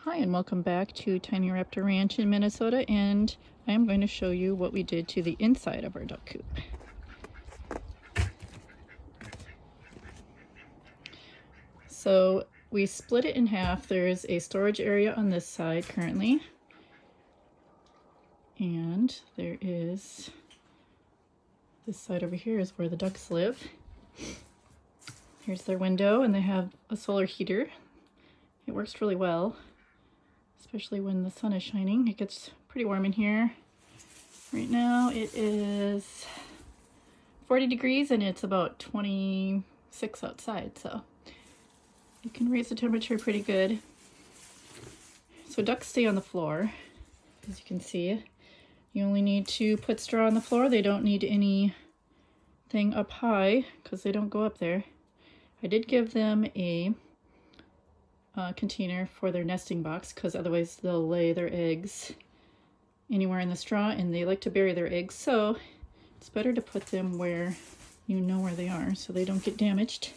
Hi and welcome back to Tiny Raptor Ranch in Minnesota, and I am going to show you what we did to the inside of our duck coop. So we split it in half. There's a storage area on this side currently, and there is this side over here is where the ducks live. Here's their window, and they have a solar heater. It works really well, especially when the sun is shining. It gets pretty warm in here. Right now it is 40 degrees and it's about 26 outside, so you can raise the temperature pretty good. So ducks stay on the floor, as you can see. You only need to put straw on the floor. They don't need anything up high because they don't go up there. I did give them a container for their nesting box because otherwise they'll lay their eggs anywhere in the straw and they like to bury their eggs, so it's better to put them where you know where they are so they don't get damaged.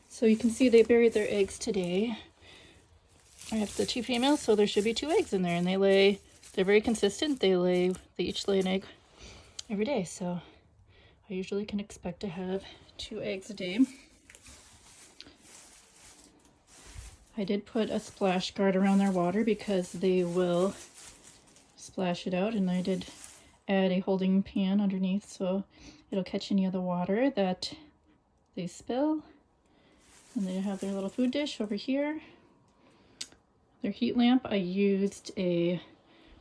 So you can see they buried their eggs today. I have the 2 females, so there should be 2 eggs in there, and they're very consistent. They each lay an egg every day, so I usually can expect to have 2 eggs a day. I did put a splash guard around their water because they will splash it out, and I did add a holding pan underneath so it'll catch any of the water that they spill. And they have their little food dish over here. Their heat lamp, I used a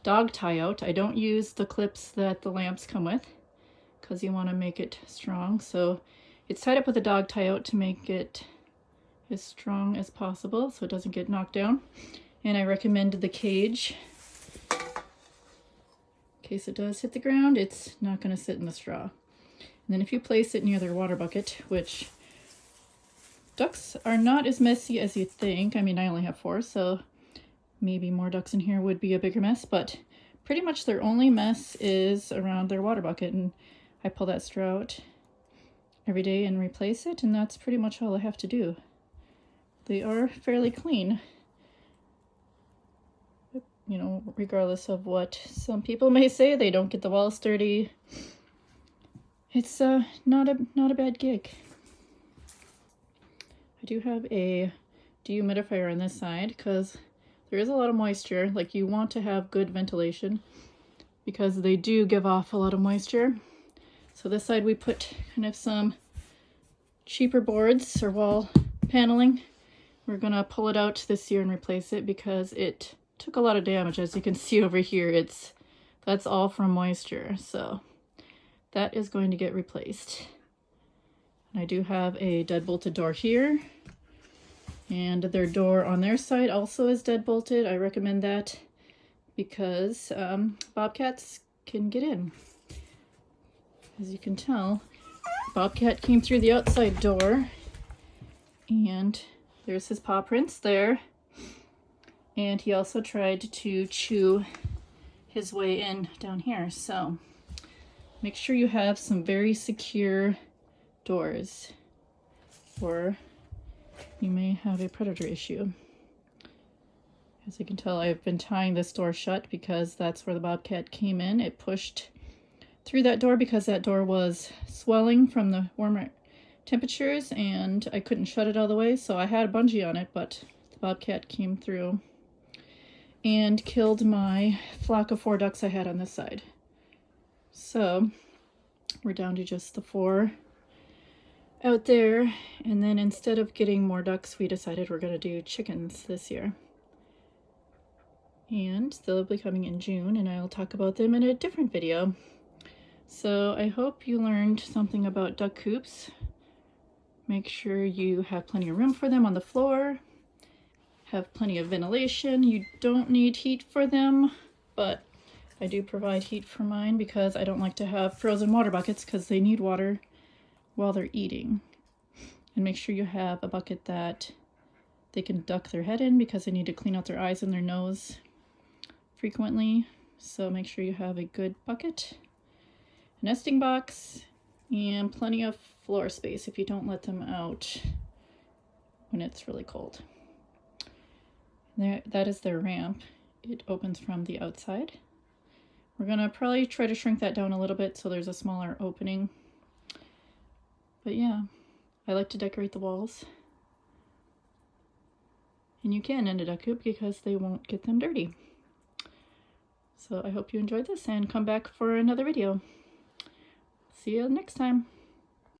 dog tie out. I don't use the clips that the lamps come with because you want to make it strong. So it's tied up with a dog tie out to make it as strong as possible so it doesn't get knocked down. And I recommend the cage. In case it does hit the ground, it's not going to sit in the straw. And then if you place it near their water bucket, which ducks are not as messy as you think. I mean, I only have 4, so maybe more ducks in here would be a bigger mess, but pretty much their only mess is around their water bucket, and I pull that straw out every day and replace it, and that's pretty much all I have to do. They are fairly clean, you know, regardless of what some people may say. They don't get the walls dirty. It's not a bad gig. I do have a dehumidifier on this side because there is a lot of moisture. Like, you want to have good ventilation because they do give off a lot of moisture. So this side we put kind of some cheaper boards or wall paneling. We're gonna pull it out this year and replace it because it took a lot of damage. As you can see over here, that's all from moisture. So that is going to get replaced. And I do have a dead bolted door here, and their door on their side also is dead bolted. I recommend that because bobcats can get in. As you can tell, bobcat came through the outside door, and there's his paw prints there. And he also tried to chew his way in down here. So make sure you have some very secure doors, or you may have a predator issue. As you can tell, I've been tying this door shut because that's where the bobcat came in. It pushed through that door because that door was swelling from the warmer temperatures, and I couldn't shut it all the way, so I had a bungee on it, but the bobcat came through and killed my flock of 4 ducks I had on this side. So we're down to just the 4 out there, and then instead of getting more ducks, we decided we're going to do chickens this year. And they'll be coming in June, and I'll talk about them in a different video. So I hope you learned something about duck coops. Make sure you have plenty of room for them on the floor, have plenty of ventilation. You don't need heat for them, but I do provide heat for mine because I don't like to have frozen water buckets because they need water while they're eating. And make sure you have a bucket that they can duck their head in because they need to clean out their eyes and their nose frequently. So make sure you have a good bucket, a nesting box, and plenty of floor space if you don't let them out when it's really cold. There, that is their ramp. It opens from the outside. We're gonna probably try to shrink that down a little bit so there's a smaller opening. But yeah, I like to decorate the walls. And you can in a duck coop because they won't get them dirty. So I hope you enjoyed this and come back for another video. See you next time.